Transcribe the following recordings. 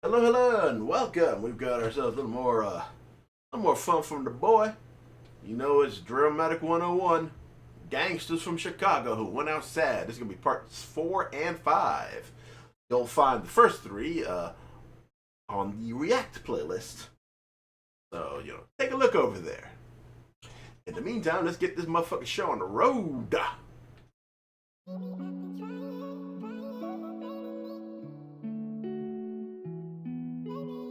Hello, hello, and welcome. We've got ourselves a little more fun from the boy. You know, it's Dramatic 101. Gangsters from Chicago who went out sad. This is gonna be parts 4 and 5. You'll find the first three on the React playlist. So take a look over there. In the meantime, let's get this motherfucking show on the road.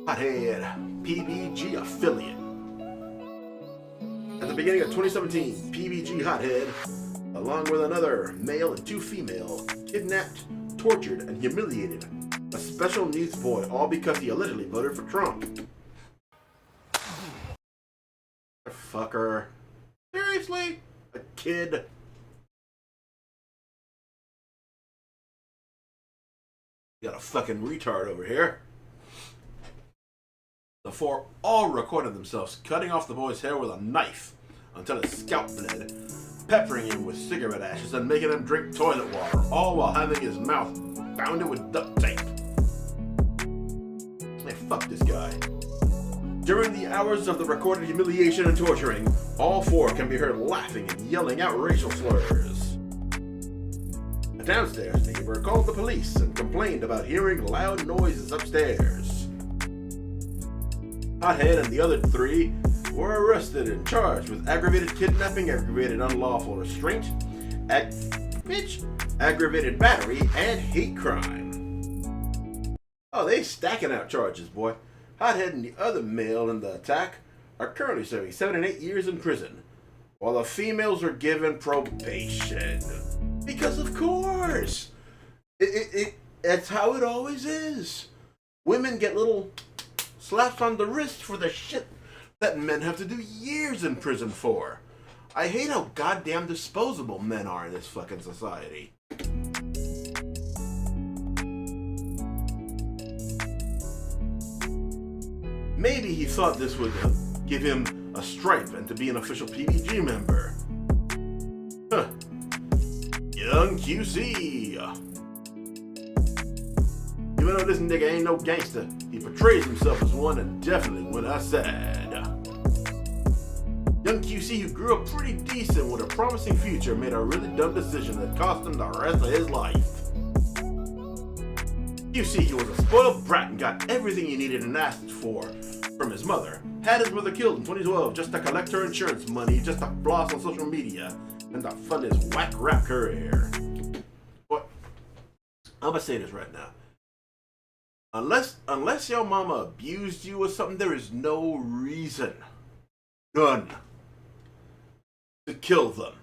Hothead PBG affiliate. At the beginning of 2017, PBG Hothead, along with another male and two female, kidnapped, tortured, and humiliated a special needs boy, all because he allegedly voted for Trump. Fucker. Seriously? A kid? You got a fucking retard over here. The four all recorded themselves cutting off the boy's hair with a knife until his scalp bled, peppering him with cigarette ashes and making him drink toilet water, all while having his mouth bounded with duct tape. Man, fuck this guy. During the hours of the recorded humiliation and torturing, all four can be heard laughing and yelling out racial slurs. A downstairs neighbor called the police and complained about hearing loud noises upstairs. Hothead and the other three were arrested and charged with aggravated kidnapping, aggravated unlawful restraint, aggravated battery, and hate crime. Oh, they stacking out charges, boy. Hothead and the other male in the attack are currently serving 7 and 8 years in prison, while the females are given probation. Because of course, that's how it always is. Women get little slaps on the wrist for the shit that men have to do years in prison for. I hate how goddamn disposable men are in this fucking society. Maybe he thought this would give him a stripe and to be an official PBG member. Huh. Young QC. Even though this nigga ain't no gangster, he portrays himself as one and definitely when I said. Young QC, who grew up pretty decent with a promising future, made a really dumb decision that cost him the rest of his life. QC, he was a spoiled brat and got everything he needed and asked for from his mother. Had his mother killed in 2012 just to collect her insurance money, just to floss on social media, and to fund his whack rap career. But I'm gonna say this right now. Unless your mama abused you or something, there is no reason, none, to kill her.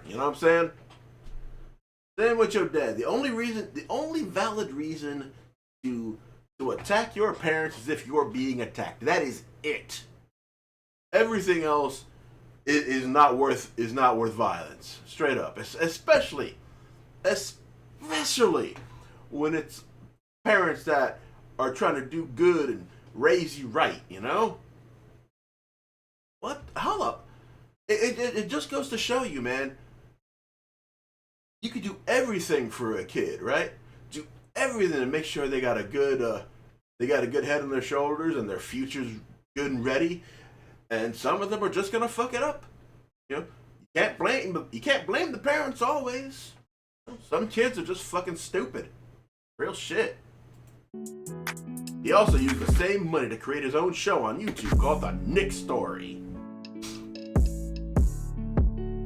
You know what I'm saying? Same with your dad. The only valid reason to attack your parents is if you're being attacked. That is it. Everything else is not worth violence. Straight up, especially when it's parents that are trying to do good and raise you right, you know? What? Hold up. It just goes to show you, man. You can do everything for a kid, right? Do everything to make sure they got a good head on their shoulders and their future's good and ready. And some of them are just gonna fuck it up. You know, you can't blame the parents always. Some kids are just fucking stupid. Real shit. He also used the same money to create his own show on YouTube called The Nick Story.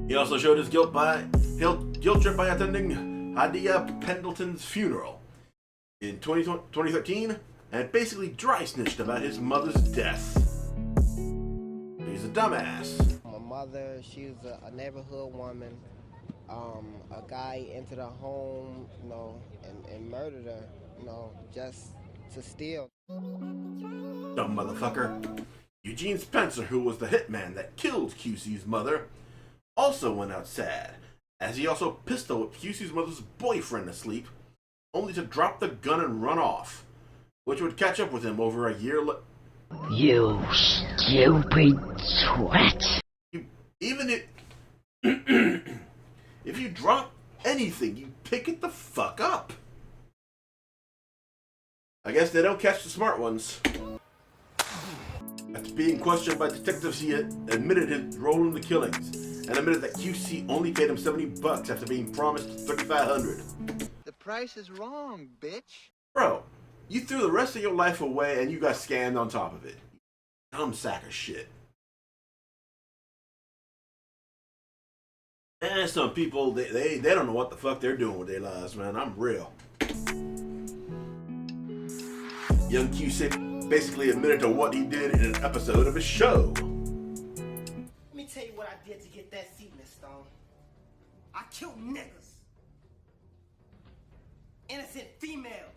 He also showed his guilt trip by attending Hadia Pendleton's funeral in 2013 and basically dry snitched about his mother's death. He's a dumbass. My mother, she was a neighborhood woman. A guy entered her home, and murdered her, just to steal. Dumb motherfucker. Eugene Spencer, who was the hitman that killed QC's mother, also went out sad, as he also pistol whipped QC's mother's boyfriend to sleep, only to drop the gun and run off, which would catch up with him over a year later. You stupid twat. If you drop anything, you pick it the fuck up. I guess they don't catch the smart ones. After being questioned by detectives, he admitted his role in the killings and admitted that QC only paid him $70 after being promised $3,500. The price is wrong, bitch. Bro, you threw the rest of your life away and you got scammed on top of it. Dumb sack of shit. And some people, they don't know what the fuck they're doing with their lives, man. I'm real. Young QC basically admitted to what he did in an episode of his show. Let me tell you what I did to get that seat, Miss Stone. I killed niggas. Innocent females.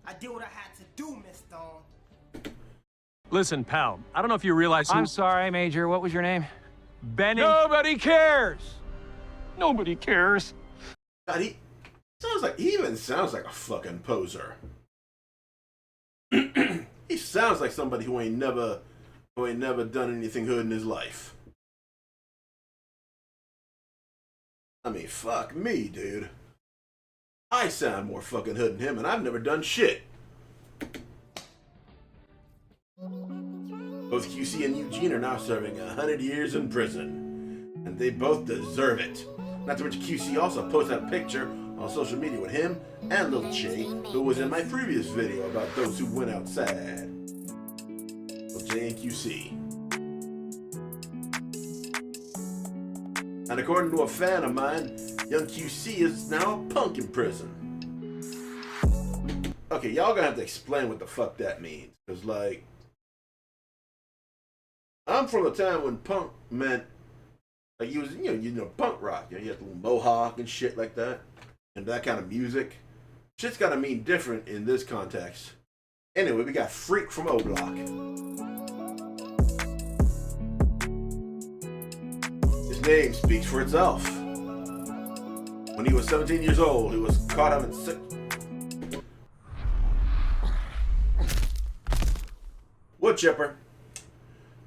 I did what I had to do, Miss Stone. Listen, pal, I don't know if you realize I'm sorry, Major. What was your name? Benny. Nobody cares. Nobody cares. God, he even sounds like a fucking poser. He sounds like somebody who ain't never done anything hood in his life. I mean, fuck me, dude. I sound more fucking hood than him, and I've never done shit. Both QC and Eugene are now serving 100 years in prison, and they both deserve it. Not to mention QC also posted a picture on social media with him and Lil J, who was in my previous video about those who went outside. Lil J and QC. And according to a fan of mine, young QC is now a punk in prison. Okay, y'all gonna have to explain what the fuck that means. Cause like, I'm from a time when punk meant like you was you know punk rock. You had the little mohawk and shit like that, and that kind of music. Shit's gotta mean different in this context. Anyway, we got Freak from O Block. His name speaks for itself. When he was 17 years old, he was caught having sex. Wood chipper.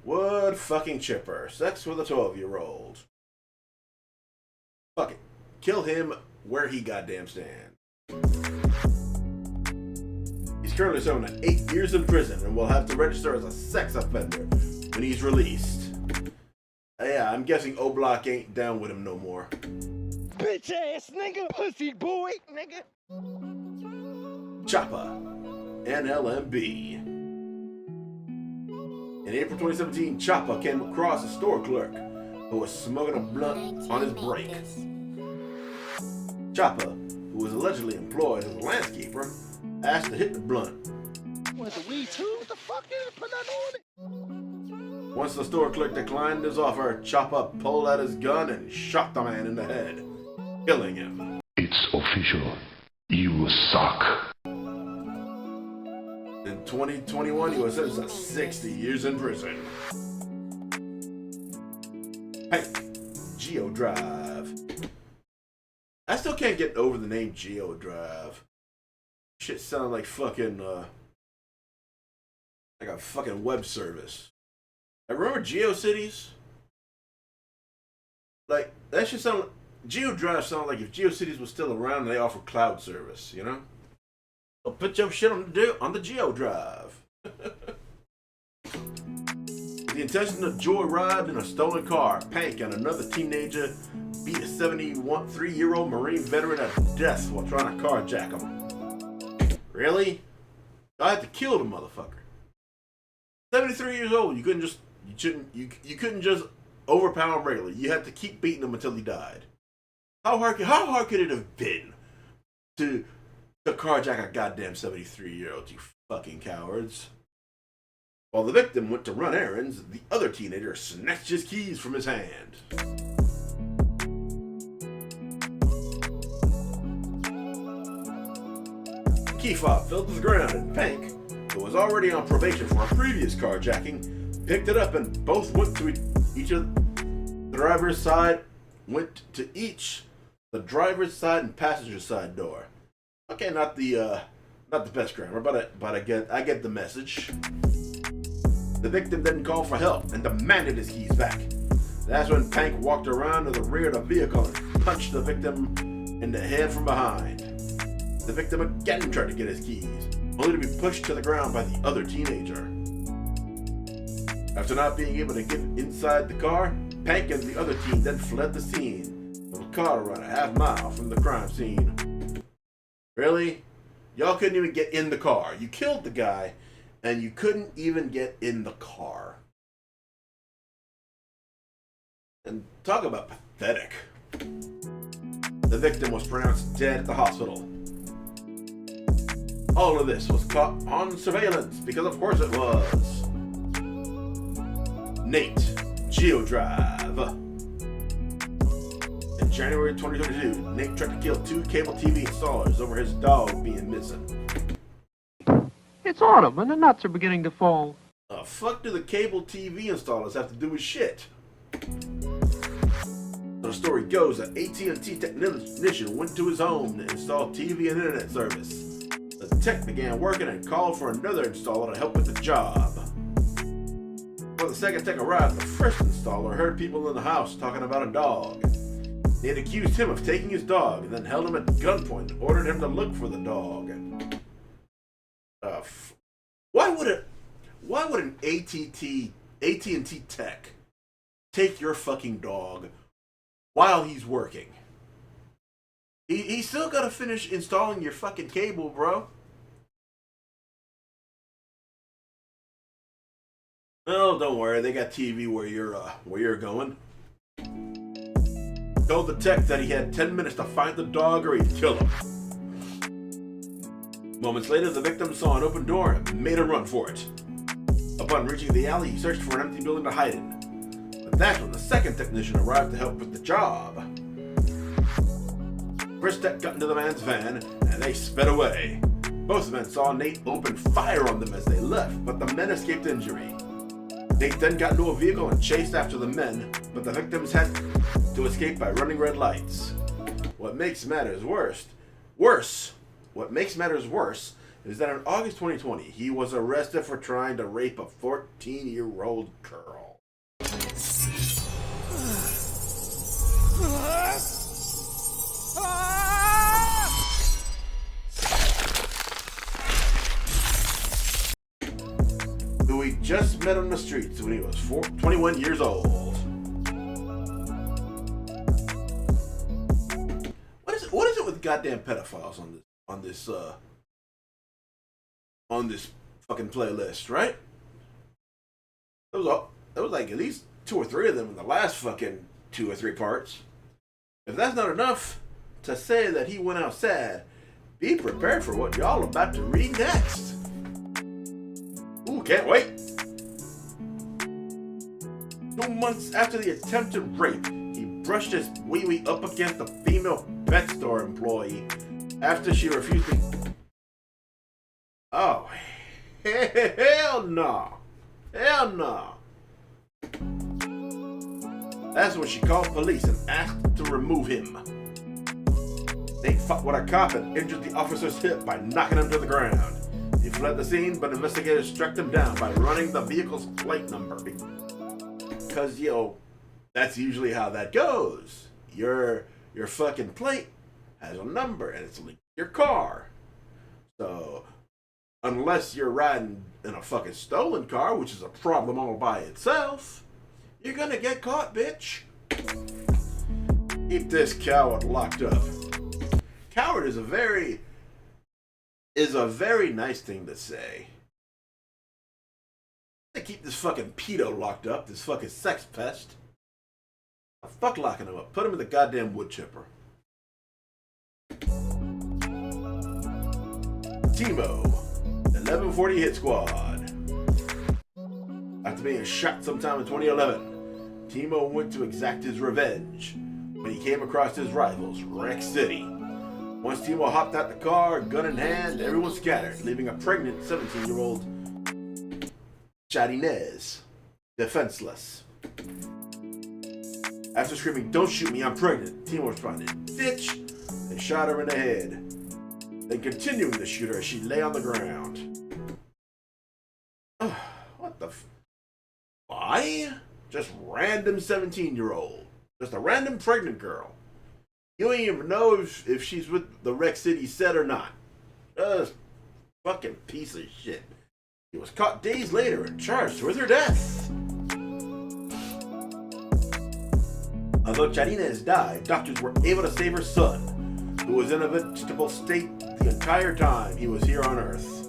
Wood fucking chipper. Sex with a 12-year-old. Fuck it. Kill him where he goddamn stands. He's currently serving 8 years in prison and will have to register as a sex offender when he's released. Yeah, I'm guessing O Block ain't down with him no more. Bitch ass nigga, pussy boy, nigga. Choppa, NLMB. In April 2017, Choppa came across a store clerk who was smoking a blunt on his break. Choppa, who was allegedly employed as a landscaper, asked to hit the blunt. What, the weed too? What the fuck is put that on it? Once the store clerk declined his offer, Choppa pulled out his gun and shot the man in the head, killing him. It's official. You suck. In 2021, he was sentenced to 60 years in prison. Hank, Geo Drive. I still can't get over the name Geo Drive. Shit sounded like fucking, like a fucking web service. I remember GeoCities? Like, that shit sound like, Geo Drive sounded like if GeoCities was still around and they offered cloud service, you know? So put your shit on the Geo Drive. With the intention of joyride in a stolen car, Pank and another teenager beat a 73-year-old Marine veteran to death while trying to carjack him. Really? I had to kill the motherfucker. 73 years old, you couldn't just overpower him regularly. You had to keep beating him until he died. How hard could it have been to carjack a goddamn 73-year-old, you fucking cowards? While the victim went to run errands, the other teenager snatched his keys from his hand. Key fob fell to the ground and Pank, who was already on probation for a previous carjacking, picked it up and both went to each of the driver's side, the driver's side and passenger side door. Okay, not the best grammar, but I get the message. The victim then called for help and demanded his keys back. That's when Pank walked around to the rear of the vehicle and punched the victim in the head from behind. The victim again tried to get his keys, only to be pushed to the ground by the other teenager. After not being able to get inside the car, Pank and the other teen then fled the scene of a car around a half-mile from the crime scene. Really? Y'all couldn't even get in the car. You killed the guy, and you couldn't even get in the car. And talk about pathetic. The victim was pronounced dead at the hospital. All of this was caught on surveillance, because of course it was. Nate GeoDrive. In January 2022, Nate tried to kill 2 cable TV installers over his dog being missing. It's autumn and the nuts are beginning to fall. The fuck do the cable TV installers have to do with shit? The story goes that AT&T technician went to his home to install TV and internet service. The tech began working and called for another installer to help with the job. When the second tech arrived, the first installer heard people in the house talking about a dog. They had accused him of taking his dog and then held him at gunpoint and ordered him to look for the dog. Why would an AT&T tech take your fucking dog while he's working? He's still gotta finish installing your fucking cable, bro. Oh, don't worry, they got TV where you're going. Told the tech that he had 10 minutes to find the dog or he'd kill him. Moments later, the victim saw an open door and made a run for it. Upon reaching the alley, he searched for an empty building to hide in. But that's when the second technician arrived to help with the job. First tech got into the man's van, and they sped away. Both men saw Nate open fire on them as they left, but the men escaped injury. Nate then got into a vehicle and chased after the men, but the victims had to escape by running red lights. What makes matters worse is that in August 2020, he was arrested for trying to rape a 14-year-old girl. Who he just met on the streets when he was 21 years old. What is it with goddamn pedophiles on this fucking playlist, right? There was like at least 2 or 3 of them in the last fucking 2 or 3 parts. If that's not enough to say that he went out sad, be prepared for what y'all about to read next. Ooh, can't wait. 2 months after the attempted rape, he brushed his wee-wee up against a female pet store employee after she refused to... Oh, hell no. Hell no. That's when she called police and asked to remove him. They fought with a cop and injured the officer's hip by knocking him to the ground. He fled the scene, but investigators tracked him down by running the vehicle's plate number. Because, that's usually how that goes. Your fucking plate has a number and it's linked to your car. So, unless you're riding in a fucking stolen car, which is a problem all by itself, you're gonna get caught, bitch. Keep this coward locked up. Coward is a very nice thing to say. They keep this fucking pedo locked up, this fucking sex pest. Fuck locking him up. Put him in the goddamn wood chipper. Timo, 1140 Hit Squad. After being shot sometime in 2011, Timo went to exact his revenge when he came across his rivals, Wreck City. Once Timo hopped out the car, gun in hand, everyone scattered, leaving a pregnant 17-year-old Inez defenseless. After screaming, "Don't shoot me, I'm pregnant," Timo responded, "Bitch," and shot her in the head. Then continuing to shoot her as she lay on the ground. What the why? Just random 17-year-old. Just a random pregnant girl. You ain't even know if she's with the Wreck City set or not. Just fucking piece of shit. He was caught days later and charged with her death. Although Charines died, doctors were able to save her son, who was in a vegetable state the entire time he was here on Earth.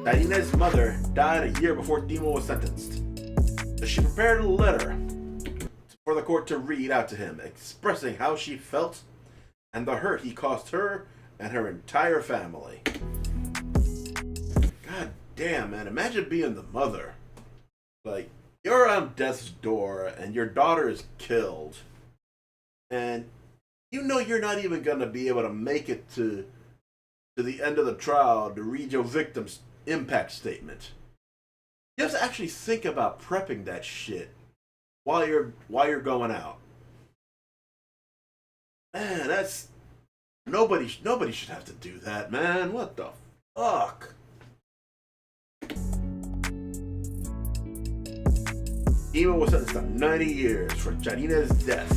Charines' mother died a year before Timo was sentenced. So she prepared a letter for the court to read out to him, expressing how she felt and the hurt he caused her and her entire family. God damn, man. Imagine being the mother. Like, you're on death's door and your daughter is killed. And you know you're not even going to be able to make it to the end of the trial to read your victim's impact statement. You have to actually think about prepping that shit while you're going out. Man, that's nobody should have to do that, man. What the fuck? Timo was sentenced to 90 years for Charines' death.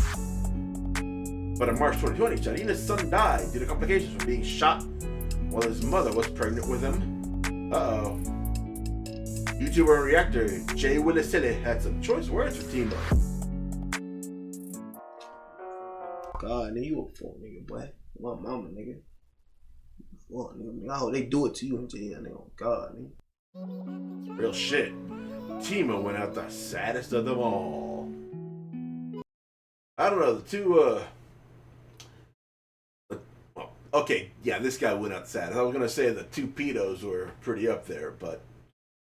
But in March 2020, Charines' son died due to complications from being shot while his mother was pregnant with him. Uh-oh. YouTuber and reactor Jay Willisille had some choice words for Timo. God, nigga, you a fuck nigga, boy. My mama, nigga. Fuck, nigga. I hope they do it to you and say, yeah, nigga. Oh, God, nigga. Real shit. Timo went out the saddest of them all. I don't know, the two, okay, yeah, this guy went out sad. I was gonna say the two pedos were pretty up there, but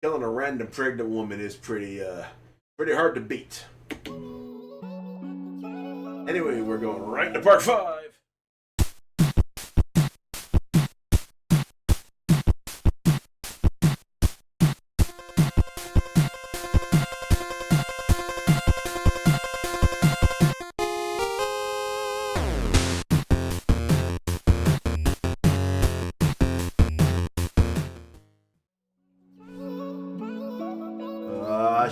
killing a random pregnant woman is pretty hard to beat. Anyway, we're going right to part 5.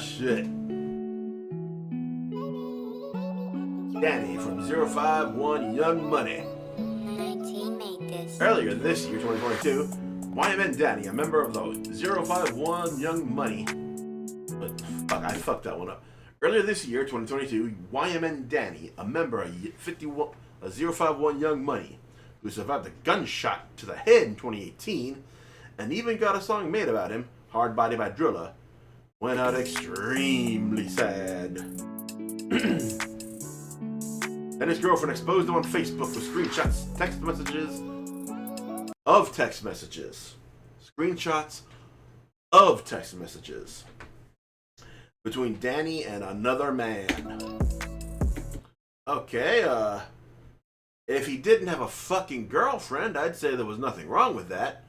Shit. Danny from 051 Young Money. Earlier this year, 2022, YMN Danny, a member of the 051 Young Money. But fuck, I fucked that one up. Earlier this year, 2022, YMN Danny, a member of 051 Young Money, who survived a gunshot to the head in 2018, and even got a song made about him, Hard Body by Drilla, went out extremely sad. Then his girlfriend exposed him on Facebook with screenshots, text messages of text messages. Screenshots of text messages between Danny and another man. Okay, if he didn't have a fucking girlfriend, I'd say there was nothing wrong with that.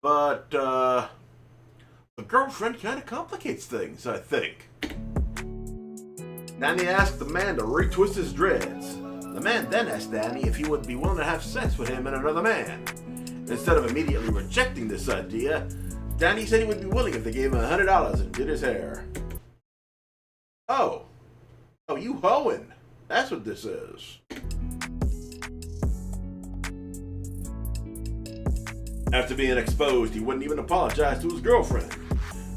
But, the girlfriend kind of complicates things, I think. Danny asked the man to retwist his dreads. The man then asked Danny if he would be willing to have sex with him and another man. Instead of immediately rejecting this idea, Danny said he would be willing if they gave him $100 and did his hair. Oh, you hoeing. That's what this is. After being exposed, he wouldn't even apologize to his girlfriend,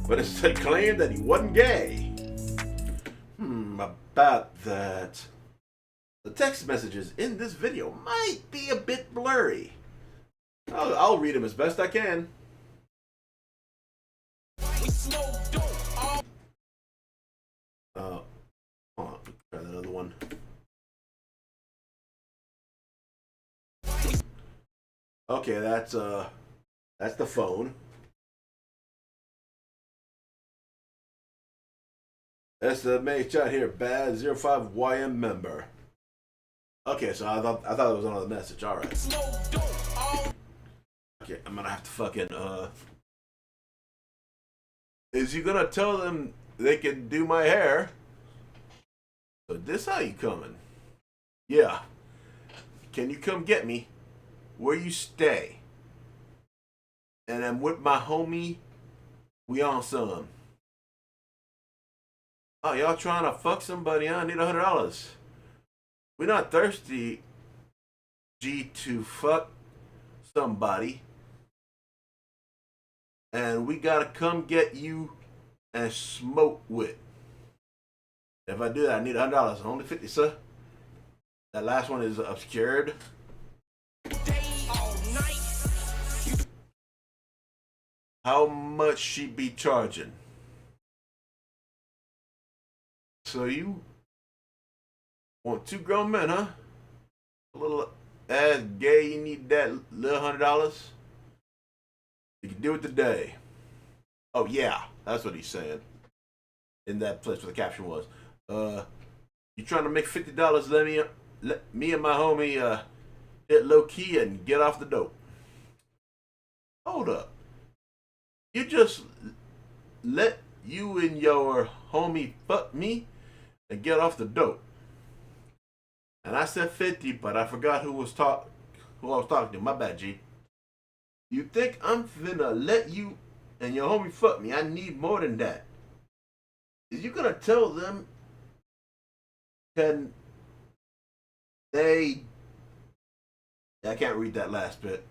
but instead claimed that he wasn't gay. About that. The text messages in this video might be a bit blurry. I'll read them as best I can. Hold on, try another one. Okay, that's the phone. That's the main shot here, bad 05YM member. Okay, so I thought it was another message. All right. Okay, I'm gonna have to fucking Is he gonna tell them they can do my hair? So this how you coming? Yeah. Can you come get me? Where you stay? And I'm with my homie. We on some. Oh, y'all trying to fuck somebody? I need $100. We're not thirsty, G, to fuck somebody. and we gotta come get you and smoke with. If I do that, I need $100. Only 50, sir. That last one is obscured. How much she be charging? So you want 2 grown men, huh? A little ass gay, you need that little $100? You can do it today. Oh yeah, that's what he said. In that place where the caption was. You trying to make $50, let me and my homie hit low key and get off the dope. Hold up. You just let you and your homie fuck me and get off the dope. And I said 50, but I forgot who I was talking to. My bad, G. You think I'm finna let you and your homie fuck me? I need more than that. Is you gonna tell them can they... I can't read that last bit.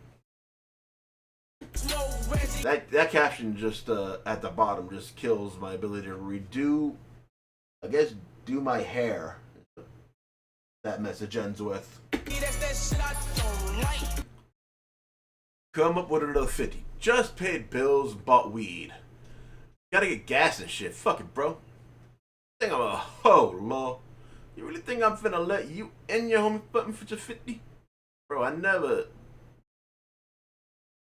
That caption just at the bottom just kills my ability to redo, I guess, do my hair. That message ends with, come up with another 50. Just paid bills, bought weed. Gotta get gas and shit. Fuck it, bro. Think I'm a hoe, lol. You really think I'm finna let you and your homie fuck me for just 50? Bro, I never...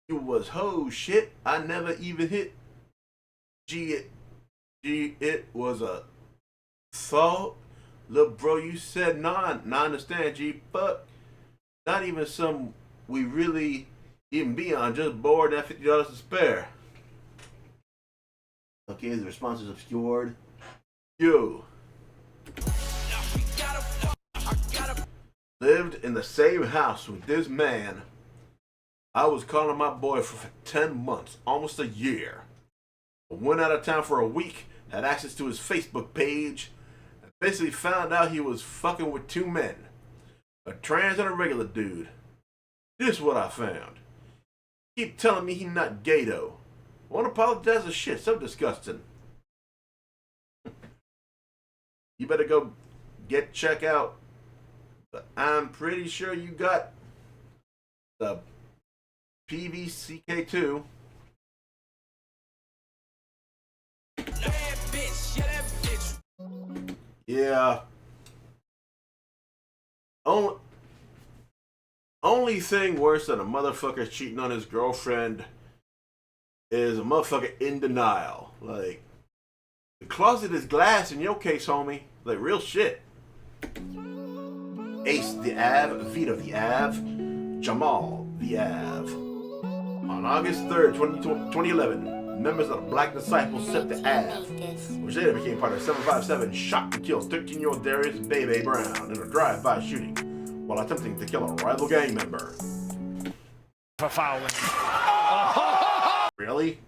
You was hoe shit. I never even hit G. It was a thought. Look, bro, you said nah, I understand, G. Fuck. Not even some we really even be on. Just bored and $50 to spare. Okay, the response is obscured. You lived in the same house with this man. I was calling my boy for 10 months, almost a year. I went out of town for a week, had access to his Facebook page, and basically found out he was fucking with 2 men. A trans and a regular dude. This is what I found. Keep telling me he not gay though. Won't apologize for shit, so disgusting. You better go check out. But I'm pretty sure you got the PVCK2. Yeah. Only thing worse than a motherfucker cheating on his girlfriend is a motherfucker in denial. Like, the closet is glass in your case, homie. Like, real shit. Ace the Av, Vito the Av, Jamal the Av. On August 3rd, 2011, members of the Black Disciples set the Av, which later became part of 757, shot and killed 13-year-old Darius Bebe Brown in a drive-by shooting while attempting to kill a rival gang member. For fouling. Really?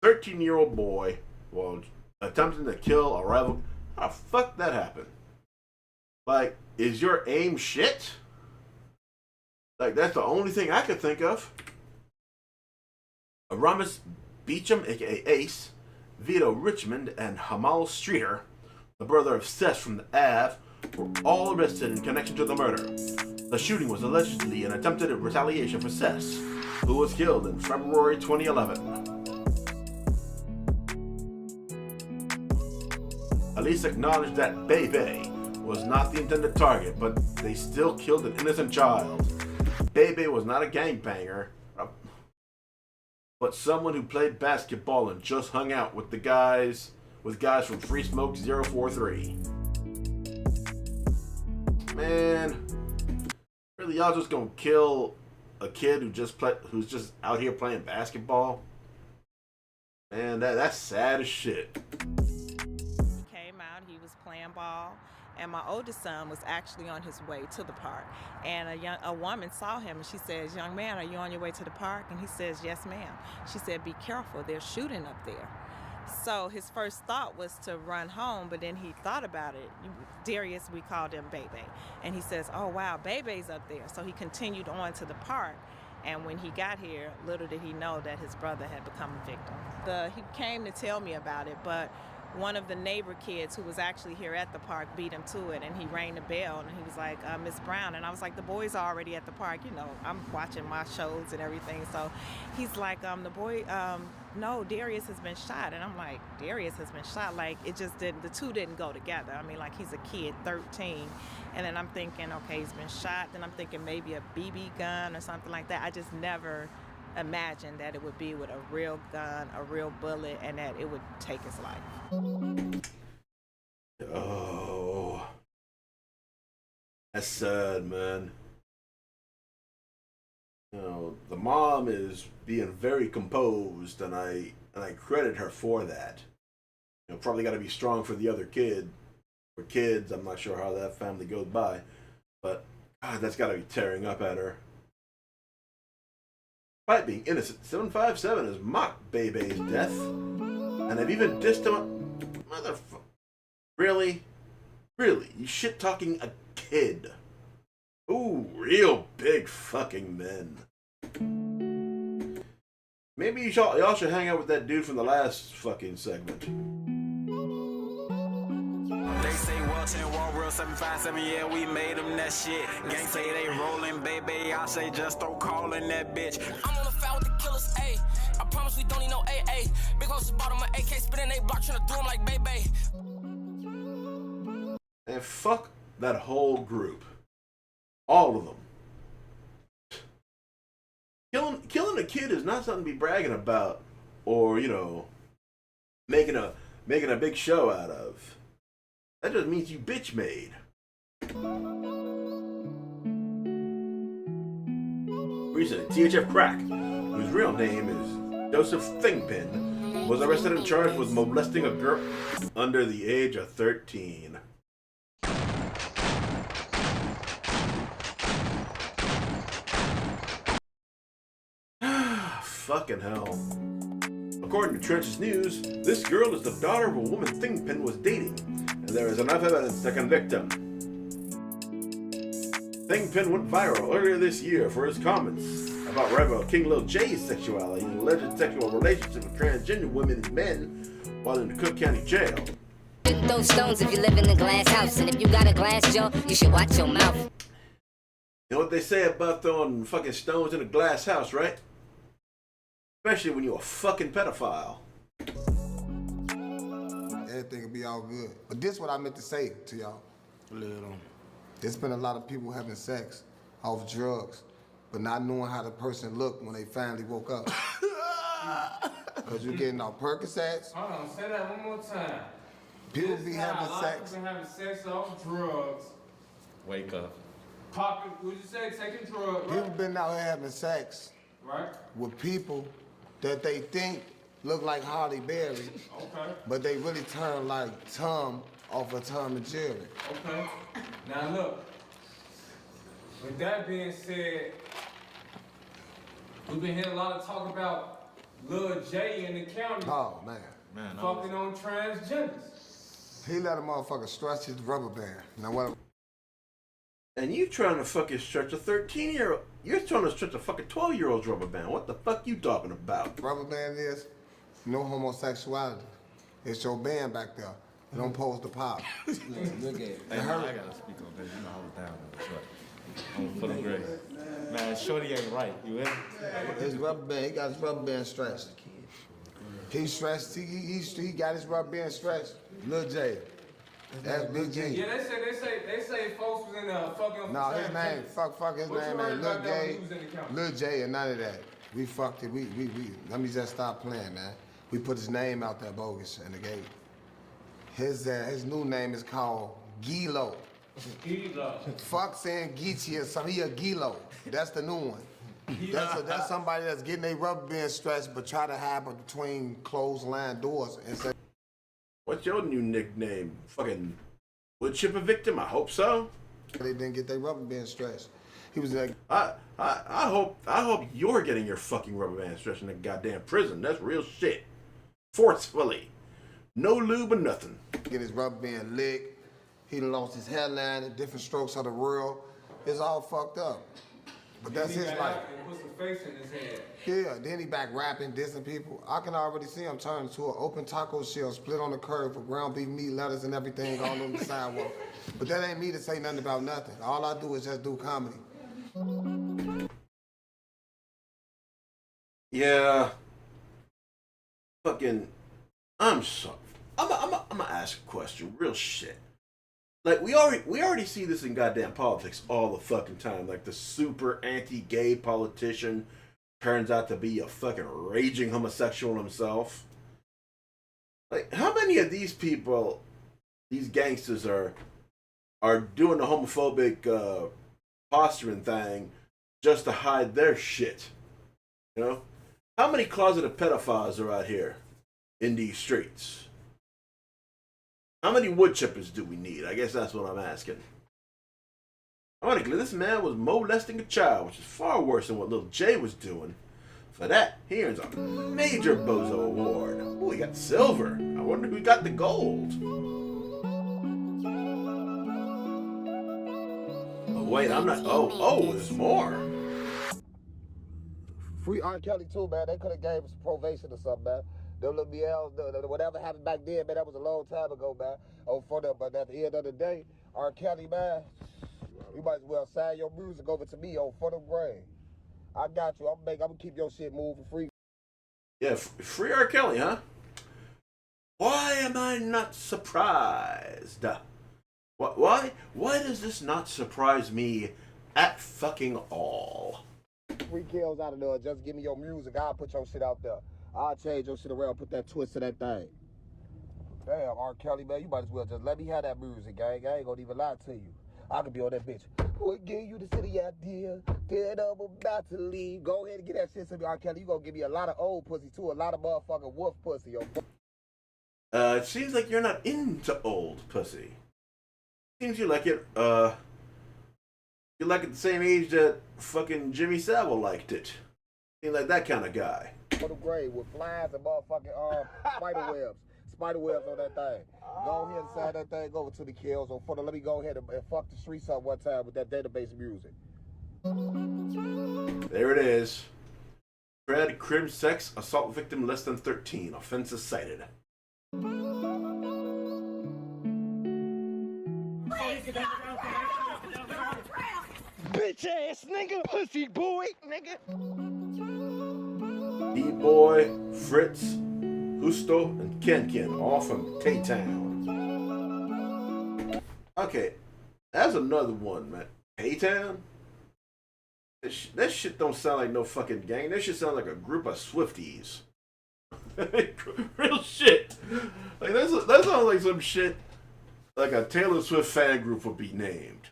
13-year-old boy while attempting to kill a rival. How the fuck that happened? Like, is your aim shit? Like, that's the only thing I could think of. Aramis Beecham, aka Ace, Vito Richmond, and Hamal Streeter, the brother of Seth from the Ave, were all arrested in connection to the murder. The shooting was allegedly an attempted retaliation for Seth, who was killed in February 2011. Police acknowledged that Bebe was not the intended target, but they still killed an innocent child. Bebe was not a gangbanger, but someone who played basketball and just hung out with guys from Free Smoke 043. Man, really, y'all just gonna kill a kid who's just out here playing basketball? Man, that's sad as shit. Came out, he was playing ball, and my oldest son was actually on his way to the park. And a woman saw him and she says, "Young man, are you on your way to the park?" And he says, "Yes, ma'am." She said, "Be careful, they're shooting up there." So his first thought was to run home, but then he thought about it. Darius, we called him Bebe. And he says, "Oh wow, Bebe's up there." So he continued on to the park. And when he got here, little did he know that his brother had become a victim. He came to tell me about it, but one of the neighbor kids who was actually here at the park beat him to it, and he rang the bell, and he was like, Miss Brown. And I was like, the boys are already at the park. You know, I'm watching my shows and everything. So he's like, the boy, no, Darius has been shot. And I'm like, Darius has been shot? Like, it just didn't, the two didn't go together. I mean, like, he's a kid, 13. And then I'm thinking, okay, he's been shot. Then I'm thinking maybe a BB gun or something like that. I just never imagined that it would be with a real gun, a real bullet, and that it would take his life. Oh, that's sad, man. You know, the mom is being very composed, and I credit her for that. You know, probably got to be strong for the other kid, or kids. I'm not sure how that family goes by, but God, that's got to be tearing up at her. Despite being innocent, 757 has mocked Bebe's death, and they've even dissed him. Motherfucker. Really? Really? You shit-talking a kid? Ooh, real big fucking men. Maybe y'all should hang out with that dude from the last fucking segment. They say Walton, World 757, yeah, we made them that shit. Gang say they rolling, baby, I say just don't call in that bitch. I'm on the foul with the killers, ayy. I promise we don't need no AA. Big hoes bottom of AK, spitting they block, trying to do them like baby. And fuck that whole group. All of them. Killing a kid is not something to be bragging about, or, you know, making a big show out of. That just means you bitch made. Recently, THF Crack, whose real name is Joseph Thingpin, was arrested and charged with molesting a girl under the age of 13. Fucking hell. According to Trench's News, this girl is the daughter of a woman Thingpin was dating, and there is enough evidence to convict him. Thingpin went viral earlier this year for his comments about rival King Lil J's sexuality and alleged sexual relationship with transgender women and men while in the Cook County Jail. Those stones if you live in a glass house, and if you got a glass jaw, you should watch your mouth. You know what they say about throwing fucking stones in a glass house, right? Especially when you're a fucking pedophile. Everything will be all good. But this is what I meant to say to y'all. There's been a lot of people having sex off drugs, but not knowing how the person looked when they finally woke up. Because you're getting off Percocets. Hold on, say that one more time. People be having sex. People having sex off drugs. Wake up. Popping, would you say taking drugs? Right? People been out here having sex with people that they think look like Harley Berry, but they really turn like Tom off of Tom and Jerry. Okay. Now look, with that being said, we've been hearing a lot of talk about Lil J in the county. Oh, man. Fucking on transgenders. He let a motherfucker stretch his rubber band. Now what? And you trying to fucking stretch a 13-year-old. You're trying to stretch a fucking 12-year-old's rubber band. What the fuck you talking about? Rubber band is no homosexuality. It's your band back there. You don't pose the pop. Look at it. Hey, I gotta speak on this. You know I was down with the shorty. I'm feeling great. Man, shorty ain't right. You in? His rubber band, he got his rubber band stretched. He stretched, he got his rubber band stretched. Lil J. That's Big G. Yeah, they say folks was in the fucking. No, his name, fuck his name, man. Lil J. Lil J and none of that. We fucked it. We. Let me just stop playing, man. We put his name out there bogus in the gate. His new name is called Gilo. Gilo. Fuck saying Geechee or something. He a Gilo. That's the new one. That's somebody that's getting their rubber band stretched but try to hide between closed line doors and say. What's your new nickname? Fucking wood chipper victim? I hope so. They didn't get their rubber band stretched. He was like, I hope you're getting your fucking rubber band stretched in the goddamn prison. That's real shit. Forcefully. No lube or nothing. Get his rubber band licked. He done lost his hairline at different strokes of the world. It's all fucked up. But that's his life. And put some face in his head. Yeah, then he back rapping, dissing people. I can already see him turn into an open taco shell, split on the curb with ground beef meat, lettuce, and everything all on the sidewalk. But that ain't me to say nothing about nothing. All I do is just do comedy. Yeah. Fucking, I'm sorry. I'm gonna ask a question, real shit. Like we already see this in goddamn politics all the fucking time. Like the super anti-gay politician turns out to be a fucking raging homosexual himself. Like how many of these people, these gangsters are doing the homophobic posturing thing just to hide their shit? You know? How many closeted pedophiles are out here in these streets? How many wood chippers do we need? I guess that's what I'm asking. Ironically, this man was molesting a child, which is far worse than what little Jay was doing. For that, he earns a major Bozo Award. Oh, he got silver. I wonder who got the gold. Oh, wait, I'm not... Oh, there's more. Free R. Kelly too, man. They could have gave us probation or something, man. Them little BLs, whatever happened back then, man, that was a long time ago, man. Oh, for them, but at the end of the day, R. Kelly, man, you might as well sign your music over to me on for the grave. I got you. I'm gonna keep your shit moving free. Yeah, free R. Kelly, huh? Why am I not surprised? Why does this not surprise me at fucking all? Free kills out of there. Just give me your music. I'll put your shit out there. I'll change your shit around, put that twist to that thing. Damn, R. Kelly, man, you might as well just let me have that music, gang. I ain't gonna even lie to you. I could be on that bitch. What gave you the city idea? Dead I'm about to leave. Go ahead and get that shit to me, R. Kelly. You gonna give me a lot of old pussy, too. A lot of motherfucking wolf pussy, yo. It seems like you're not into old pussy. Seems you like it, you like it the same age that fucking Jimmy Savile liked it. Seems like that kind of guy. For the grave with flies and motherfucking spider webs. Spider webs on that thing. Go ahead and sign that thing over to the kills. Or let me go ahead and fuck the streets up one time with that database music. There it is. Fred, crib sex, assault victim less than 13. Offenses cited. Bitch ass nigga, pussy boy, nigga. D-Boy, Fritz, Husto, and Ken, all from Tay-Town. Okay, that's another one, man. Tay-Town? That shit don't sound like no fucking gang. That shit sound like a group of Swifties. Real shit. Like that sounds like some shit like a Taylor Swift fan group would be named.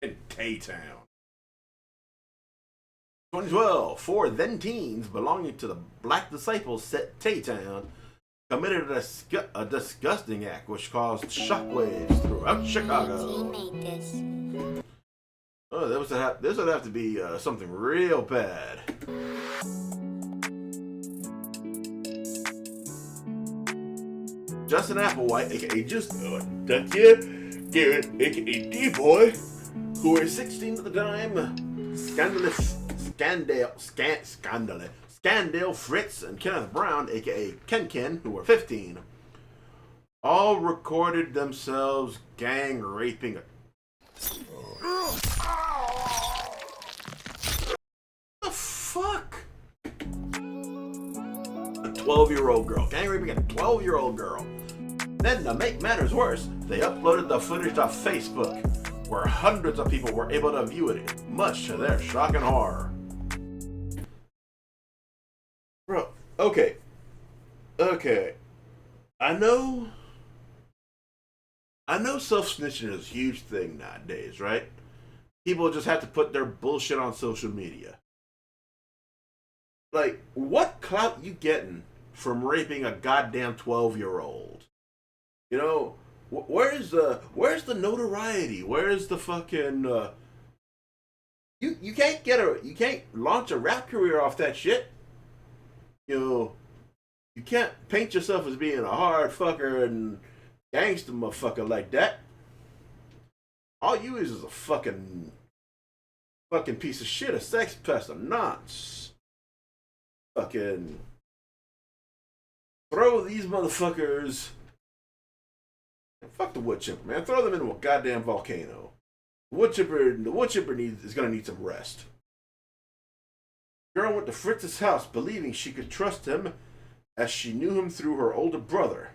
In Tay-Town. 2012, 4 then-teens belonging to the Black Disciples set Tay-Town committed a disgusting act which caused shockwaves throughout Chicago. Oh, this would have to be something real bad. Justin Applewhite, aka Duck here, Garrett, aka D-Boy, who were 16 at the time, Scandale Fritz, and Kenneth Brown, aka Ken, who were 15, all recorded themselves gang raping the fuck? A 12-year-old girl. Gang raping a 12-year-old girl. Then, to make matters worse, they uploaded the footage to Facebook, where hundreds of people were able to view it, much to their shock and horror. Bro, okay. I know self-snitching is a huge thing nowadays, right? People just have to put their bullshit on social media. Like, what clout you getting from raping a goddamn 12-year-old? You know, where's the notoriety? Where's the fucking you can't launch a rap career off that shit. You know, you can't paint yourself as being a hard fucker and gangster motherfucker like that. All you is a fucking fucking piece of shit, a sex pest, a nonce. Fucking throw these motherfuckers. Fuck the wood chipper, man. Throw them into a goddamn volcano. The wood chipper is gonna need some rest. The girl went to Fritz's house believing she could trust him as she knew him through her older brother.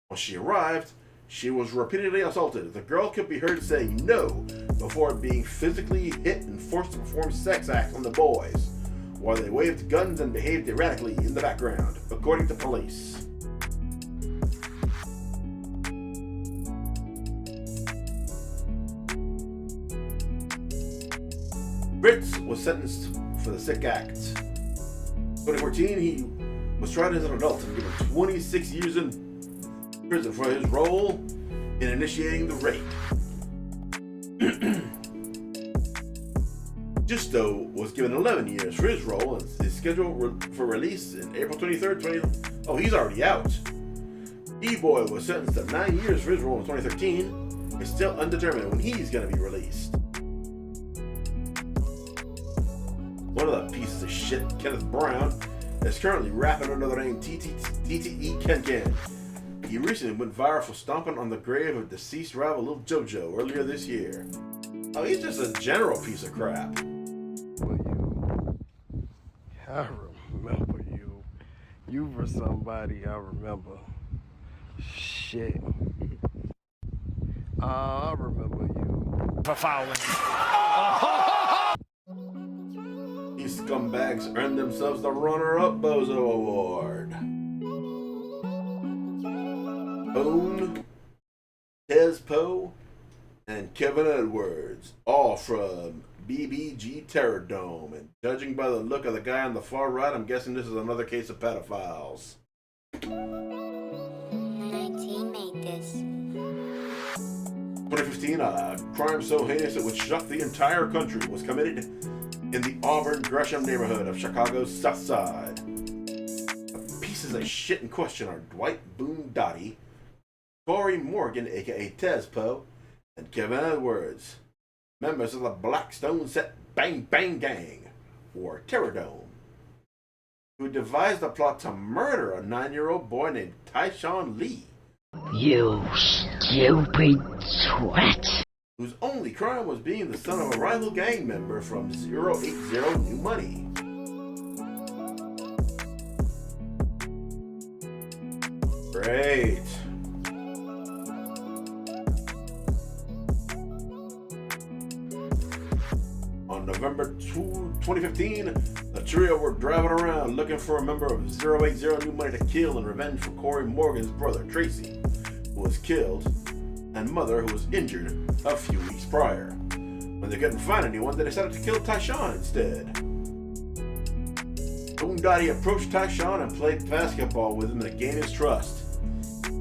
When she arrived, she was repeatedly assaulted. The girl could be heard saying no before being physically hit and forced to perform sex acts on the boys, while they waved guns and behaved erratically in the background, according to police. Fritz was sentenced for the sick act. In 2014, he was tried as an adult and given 26 years in prison for his role in initiating the rape. Justo was given 11 years for his role and is scheduled for release in April 23rd. Oh, he's already out. D-Boy was sentenced to 9 years for his role in 2013. It's still undetermined when he's going to be released. One of the pieces of shit, Kenneth Brown, is currently rapping under the name TTE Ken Ken. He recently went viral for stomping on the grave of deceased rival Lil JoJo earlier this year. Oh, he's just a general piece of crap. I remember you. You were somebody I remember. Shit. I remember you. For fouling. These scumbags earned themselves the runner-up Bozo Award. Boone, Tez Poe, and Kevin Edwards, all from BBG Terror Dome. And judging by the look of the guy on the far right, I'm guessing this is another case of pedophiles. 19 made this. 2015, a crime so heinous it would shock the entire country was committed in the Auburn Gresham neighborhood of Chicago's South Side. The pieces of shit in question are Dwight Boone Dottie, Corey Morgan, aka Tez Poe, and Kevin Edwards, members of the Blackstone Set Bang Bang Gang, or Terror Dome, who devised a plot to murder a 9-year-old boy named Tyshawn Lee. You stupid twat. Whose only crime was being the son of a rival gang member from 080 New Money. Great. On November 2015, the trio were driving around looking for a member of 080 New Money to kill in revenge for Corey Morgan's brother, Tracy, who was killed, and mother, who was injured a few weeks prior. When they couldn't find anyone, they decided to kill Tyshawn instead. Boone Dottie approached Tyshawn and played basketball with him to gain his trust.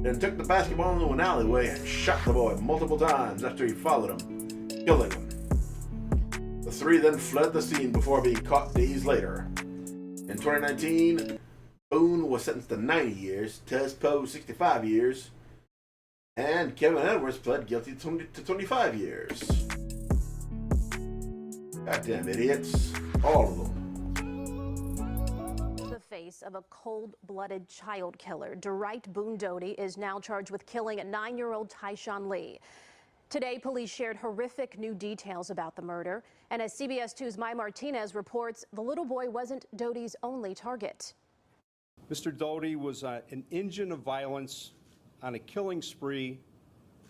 Then took the basketball into an alleyway and shot the boy multiple times after he followed him, killing him. The three then fled the scene before being caught days later. In 2019, Boone was sentenced to 90 years, Tez Poe 65 years, and Kevin Edwards pled guilty to 25 years. Goddamn idiots. All of them. The face of a cold-blooded child killer, Dwight Boone Dottie is now charged with killing a 9-year-old Tyshawn Lee. Today, police shared horrific new details about the murder. And as CBS 2's Mai Martinez reports, the little boy wasn't Dottie's only target. Mr. Dottie was an engine of violence on a killing spree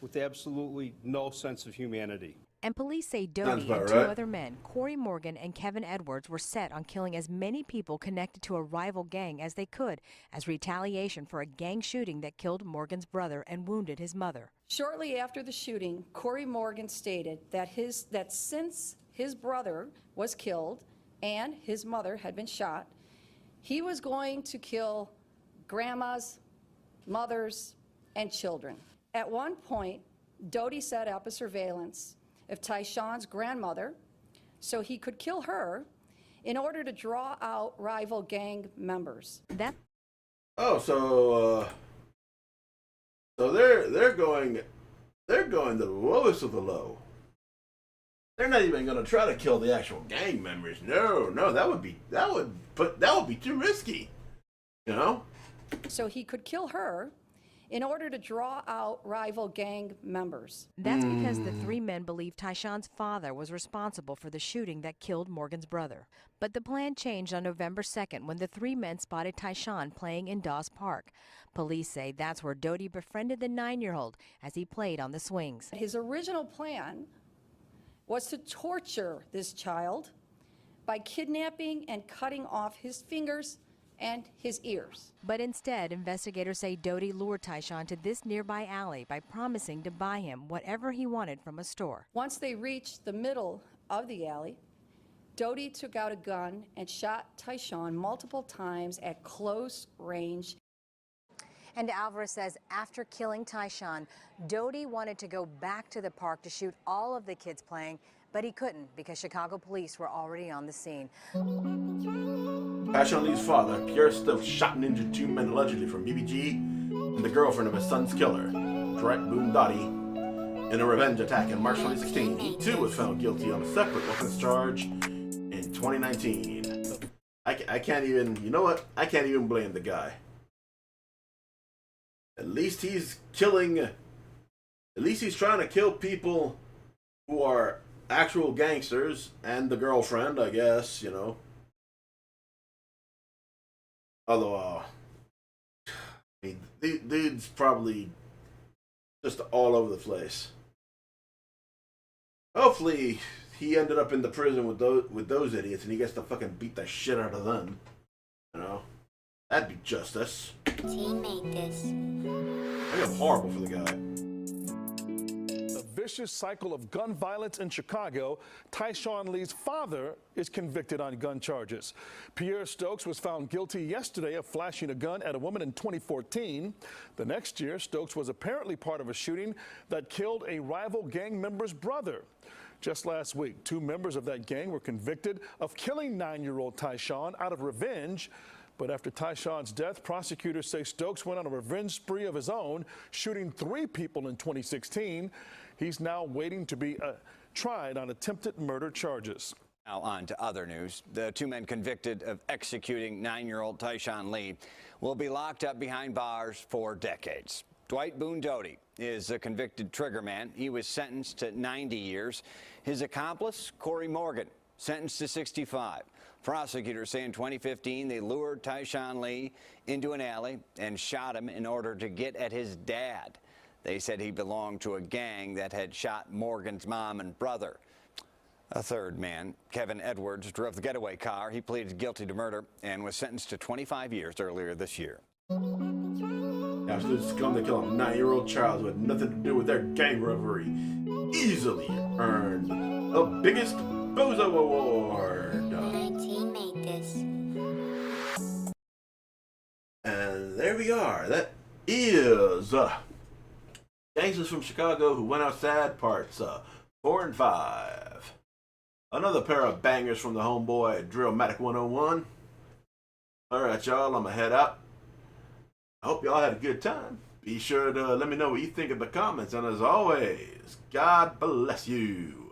with absolutely no sense of humanity. And police say Dottie and two other men, Corey Morgan and Kevin Edwards, were set on killing as many people connected to a rival gang as they could as retaliation for a gang shooting that killed Morgan's brother and wounded his mother. Shortly after the shooting, Corey Morgan stated that since his brother was killed and his mother had been shot, he was going to kill grandmas, mothers, and children. At one point, Dottie set up a surveillance of Tyshawn's grandmother so he could kill her in order to draw out rival gang members. So they're going the lowest of the low. They're not even gonna try to kill the actual gang members. No, that would be too risky. You know? So he could kill her in order to draw out rival gang members. That's because the three men believe Tyshawn's father was responsible for the shooting that killed Morgan's brother. But the plan changed on November 2nd when the three men spotted Tyshawn playing in Dawes Park. Police say that's where Doty befriended the 9-year-old as he played on the swings. His original plan was to torture this child by kidnapping and cutting off his fingers and his ears. But instead, investigators say Doty lured Tyshawn to this nearby alley by promising to buy him whatever he wanted from a store. Once they reached the middle of the alley, Doty took out a gun and shot Tyshawn multiple times at close range. And Alvarez says after killing Tyshawn, Doty wanted to go back to the park to shoot all of the kids playing, but he couldn't because Chicago police were already on the scene. Tyshawn Lee's father, Pierre Stokes, shot and injured 2 men allegedly from BBG and the girlfriend of his son's killer, Dwight Boone Dottie, in a revenge attack in March 2016. He too was found guilty on a separate weapons charge in 2019. I can't even, you know what? I can't even blame the guy. At least he's trying to kill people who are actual gangsters and the girlfriend, I guess, you know. Although, I mean, dude's probably just all over the place. Hopefully, he ended up in the prison with those idiots, and he gets to fucking beat the shit out of them. You know, that'd be justice. Teammate this. I feel horrible for the guy. A vicious cycle of gun violence in Chicago. Tyshawn Lee's father is convicted on gun charges. Pierre Stokes was found guilty yesterday of flashing a gun at a woman in 2014. The next year, Stokes was apparently part of a shooting that killed a rival gang member's brother. Just last week, 2 members of that gang were convicted of killing 9-year-old Tyshawn out of revenge. But after Tyshawn's death, prosecutors say Stokes went on a revenge spree of his own, shooting 3 people in 2016. He's now waiting to be tried on attempted murder charges. Now on to other news. The 2 men convicted of executing 9-year-old Tyshawn Lee will be locked up behind bars for decades. Dwight Boone Doty is a convicted triggerman. He was sentenced to 90 years. His accomplice, Corey Morgan, sentenced to 65. Prosecutors say in 2015 they lured Tyshawn Lee into an alley and shot him in order to get at his dad. They said he belonged to a gang that had shot Morgan's mom and brother. A third man, Kevin Edwards, drove the getaway car. He pleaded guilty to murder and was sentenced to 25 years earlier this year. Absolute scum to kill a 9-year-old child who had nothing to do with their gang robbery easily earned the biggest Bozo Award. Teammate this. And there we are. That is Gangsters from Chicago Who Went Outside parts 4 and 5. Another pair of bangers from the homeboy Drillmatic 101. Alright, y'all, I'm gonna head out. I hope y'all had a good time. Be sure to let me know what you think in the comments. And as always, God bless you.